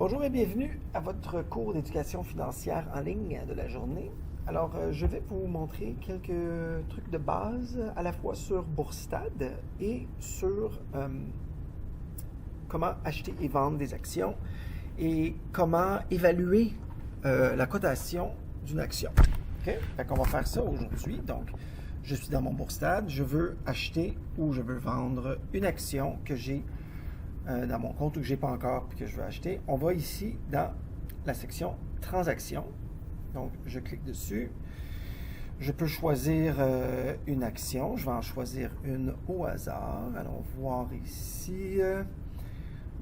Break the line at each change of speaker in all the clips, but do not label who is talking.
Bonjour et bienvenue à votre cours d'éducation financière en ligne de la journée. Alors, je vais vous montrer quelques trucs de base à la fois sur Bourstad et sur comment acheter et vendre des actions et comment évaluer la cotation d'une action. OK? Fait qu'on va faire ça aujourd'hui. Donc, je suis dans mon Bourstad, je veux acheter ou je veux vendre une action que j'ai dans mon compte ou que je n'ai pas encore et que je veux acheter. On va ici dans la section transactions. Donc, je clique dessus. Je peux choisir une action. Je vais en choisir une au hasard. Allons voir ici.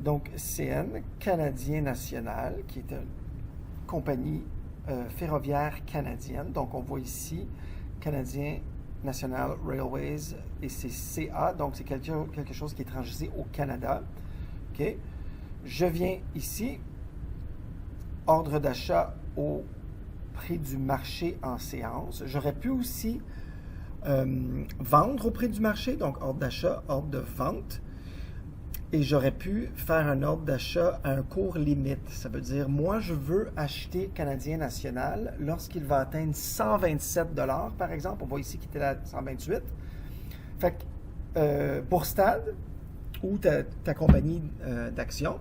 Donc, CN, Canadien National, qui est une compagnie ferroviaire canadienne. Donc, on voit ici Canadien National Railways et c'est CA. Donc, c'est quelque chose qui est transgisé au Canada. OK. Je viens ici, ordre d'achat au prix du marché en séance. J'aurais pu aussi vendre au prix du marché, donc ordre d'achat, ordre de vente. Et j'aurais pu faire un ordre d'achat à un cours limite. Ça veut dire, moi, je veux acheter Canadien National lorsqu'il va atteindre 127 $, par exemple. On voit ici qu'il était à 128. Fait que Bourstad ou ta compagnie d'actions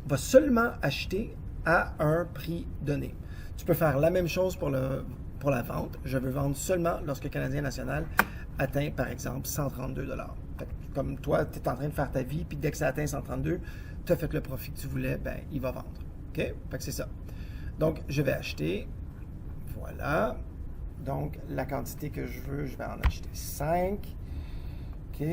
va seulement acheter à un prix donné. Tu peux faire la même chose pour la vente. Je veux vendre seulement lorsque Canadien National atteint, par exemple, 132 $. Fait que, comme toi, tu es en train de faire ta vie, puis dès que ça atteint 132, tu as fait le profit que tu voulais, ben il va vendre. OK? Fait que c'est ça. Donc, je vais acheter. Voilà. Donc, la quantité que je veux, je vais en acheter 5. OK?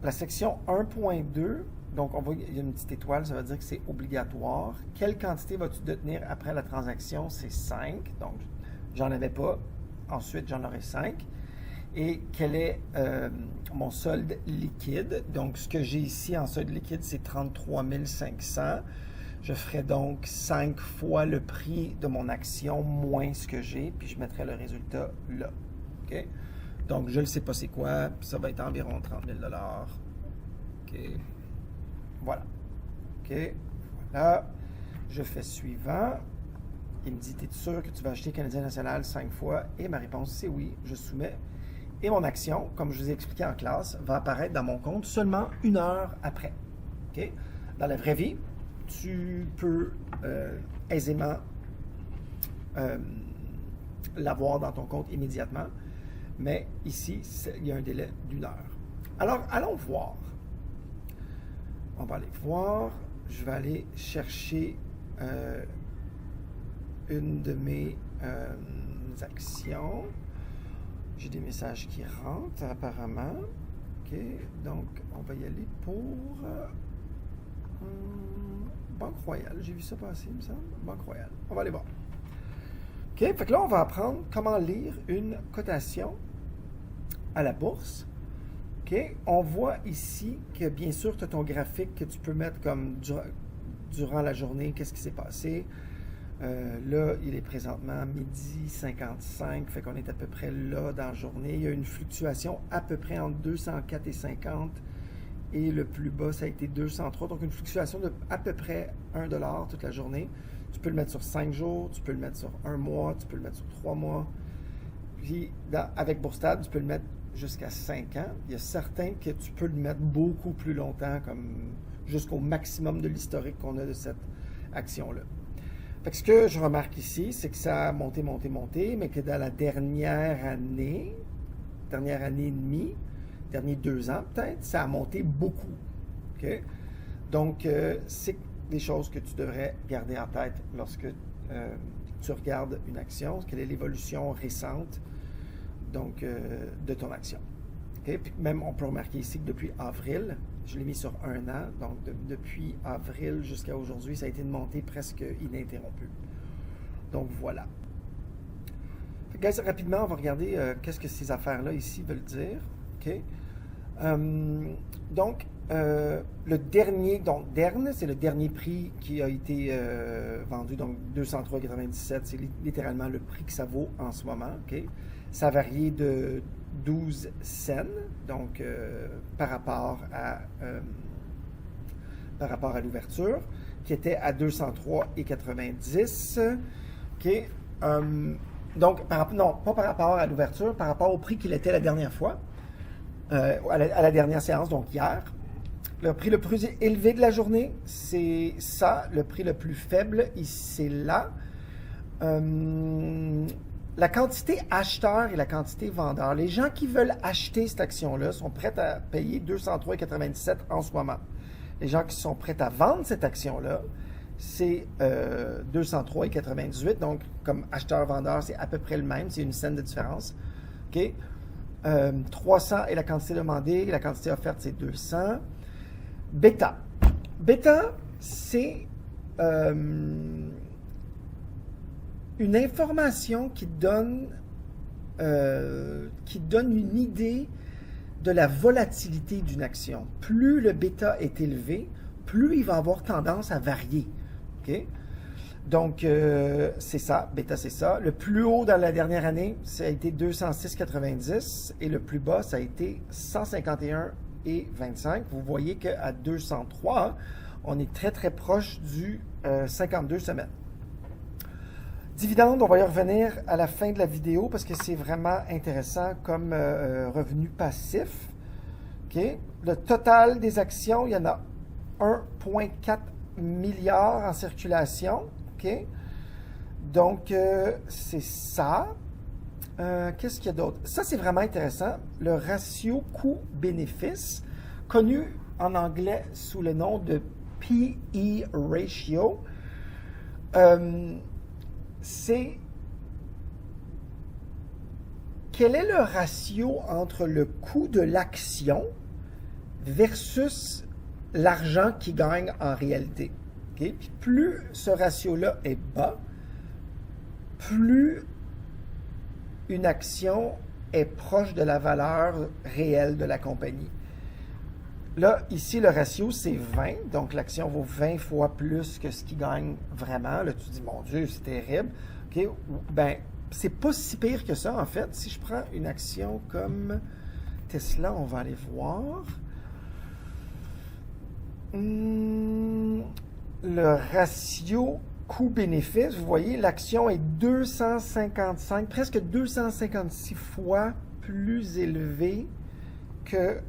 La section 1.2, donc on voit qu'il y a une petite étoile, ça veut dire que c'est obligatoire. Quelle quantité vas-tu détenir après la transaction? C'est 5. Donc, j'en avais pas. Ensuite, j'en aurai 5. Et quel est mon solde liquide? Donc, ce que j'ai ici en solde liquide, c'est 33 500. Je ferai donc 5 fois le prix de mon action moins ce que j'ai, puis je mettrai le résultat là. OK? Donc, je ne sais pas c'est quoi, puis ça va être environ 30 000 $. OK. Voilà. OK. Voilà. Je fais suivant. Il me dit, es-tu sûr que tu vas acheter Canadien National 5 fois? Et ma réponse, c'est oui. Je soumets. Et mon action, comme je vous ai expliqué en classe, va apparaître dans mon compte seulement 1 heure après. OK? Dans la vraie vie, tu peux aisément l'avoir dans ton compte immédiatement. Mais ici, il y a un délai d'1 heure. Alors, allons voir. On va aller voir. Je vais aller chercher une de mes actions. J'ai des messages qui rentrent apparemment. OK. Donc, on va y aller pour Banque Royale. J'ai vu ça passer, il me semble. Banque Royale. On va aller voir. OK, fait que là, on va apprendre comment lire une cotation à la bourse. OK, on voit ici que, bien sûr, tu as ton graphique que tu peux mettre comme durant la journée, qu'est-ce qui s'est passé. Là, il est présentement midi 55, fait qu'on est à peu près là dans la journée. Il y a une fluctuation à peu près entre 204 et 50 et le plus bas, ça a été 203. Donc, une fluctuation de à peu près 1 $ toute la journée. Tu peux le mettre sur 5 jours, tu peux le mettre sur 1 mois, tu peux le mettre sur 3 mois. Puis, avec Bourstad, tu peux le mettre jusqu'à 5 ans. Il y a certains que tu peux le mettre beaucoup plus longtemps, comme jusqu'au maximum de l'historique qu'on a de cette action-là. Fait que ce que je remarque ici, c'est que ça a monté, monté, monté, mais que dans la dernière année et demie, derniers 2 ans peut-être, ça a monté beaucoup. Okay? Donc, c'est des choses que tu devrais garder en tête lorsque tu regardes une action, quelle est l'évolution récente donc, de ton action. Okay? Puis même, on peut remarquer ici que depuis avril, je l'ai mis sur 1 an, donc depuis avril jusqu'à aujourd'hui, ça a été une montée presque ininterrompue. Donc voilà. Guys, rapidement, on va regarder qu'est-ce que ces affaires-là ici veulent dire. Okay? Donc, le dernier, donc DERN, c'est le dernier prix qui a été vendu, donc 203,97, c'est littéralement le prix que ça vaut en ce moment. Okay? Ça a varié de 12 cents, donc par rapport à l'ouverture. qui était à 203,90. OK. Donc, non, pas par rapport à l'ouverture, par rapport au prix qu'il était la dernière fois, à la dernière séance, donc hier. Le prix le plus élevé de la journée, c'est ça. Le prix le plus faible, c'est là. La quantité acheteur et la quantité vendeur. Les gens qui veulent acheter cette action-là sont prêts à payer 203,97 en ce moment. Les gens qui sont prêts à vendre cette action-là, c'est 203,98. Donc, comme acheteur-vendeur, c'est à peu près le même. C'est une scène de différence. OK? 300 est la quantité demandée. La quantité offerte, c'est 200. Bêta. Bêta, c'est une information qui donne une idée de la volatilité d'une action. Plus le bêta est élevé, plus il va avoir tendance à varier. Okay? Donc, c'est ça. Bêta, c'est ça. Le plus haut dans la dernière année, ça a été 206,90 et le plus bas, ça a été 151,25. Vous voyez qu'à 203, on est très, très proche du 52 semaines. Dividende, on va y revenir à la fin de la vidéo parce que c'est vraiment intéressant comme revenu passif. Okay. Le total des actions, il y en a 1,4 milliard en circulation. Okay. Donc, c'est ça. Qu'est-ce qu'il y a d'autre? Ça, c'est vraiment intéressant. Le ratio coût-bénéfice, connu en anglais sous le nom de PE ratio. C'est quel est le ratio entre le coût de l'action versus l'argent qu'il gagne en réalité. Okay? Puis plus ce ratio-là est bas, plus une action est proche de la valeur réelle de la compagnie. Là, ici, le ratio, c'est 20. Donc, l'action vaut 20 fois plus que ce qu'il gagne vraiment. Là, tu dis, mon Dieu, c'est terrible. OK? Ben, c'est pas si pire que ça, en fait. Si je prends une action comme Tesla, on va aller voir. Le ratio coût-bénéfice, vous voyez, l'action est 255, presque 256 fois plus élevé que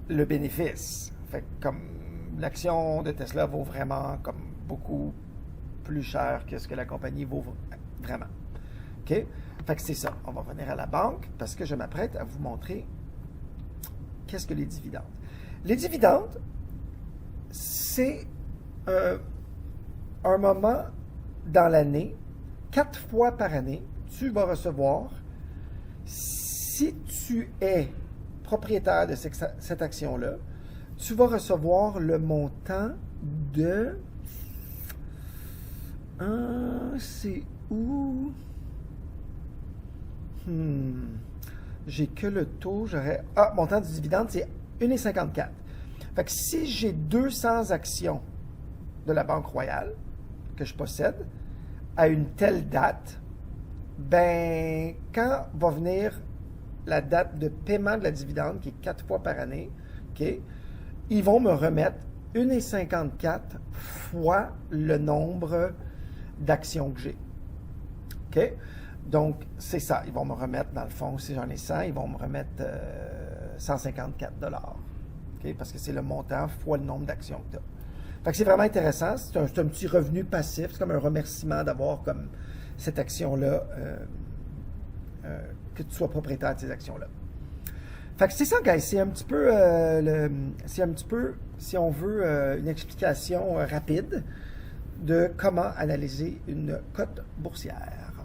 le bénéfice. Fait que comme l'action de Tesla vaut vraiment comme beaucoup plus cher que ce que la compagnie vaut vraiment. OK? Fait que c'est ça. On va revenir à la banque parce que je m'apprête à vous montrer qu'est-ce que les dividendes. Les dividendes, c'est un moment dans l'année, 4 fois par année, tu vas recevoir, si tu es propriétaire de cette action-là, tu vas recevoir le montant de... c'est où? J'ai que le taux, j'aurais... montant du dividende, c'est 1,54. Fait que si j'ai 200 actions de la Banque Royale que je possède à une telle date, ben, quand va venir la date de paiement de la dividende, qui est 4 fois par année, okay, ils vont me remettre 1,54 fois le nombre d'actions que j'ai. OK? Donc, c'est ça. Ils vont me remettre, dans le fond, si j'en ai 100, ils vont me remettre 154 $. Okay? Parce que c'est le montant fois le nombre d'actions que tu as. Fait que c'est vraiment intéressant. C'est un petit revenu passif. C'est comme un remerciement d'avoir comme cette action-là, que tu sois propriétaire de ces actions-là. Fait que c'est ça, guys. C'est un petit peu, si on veut, une explication rapide de comment analyser une cote boursière.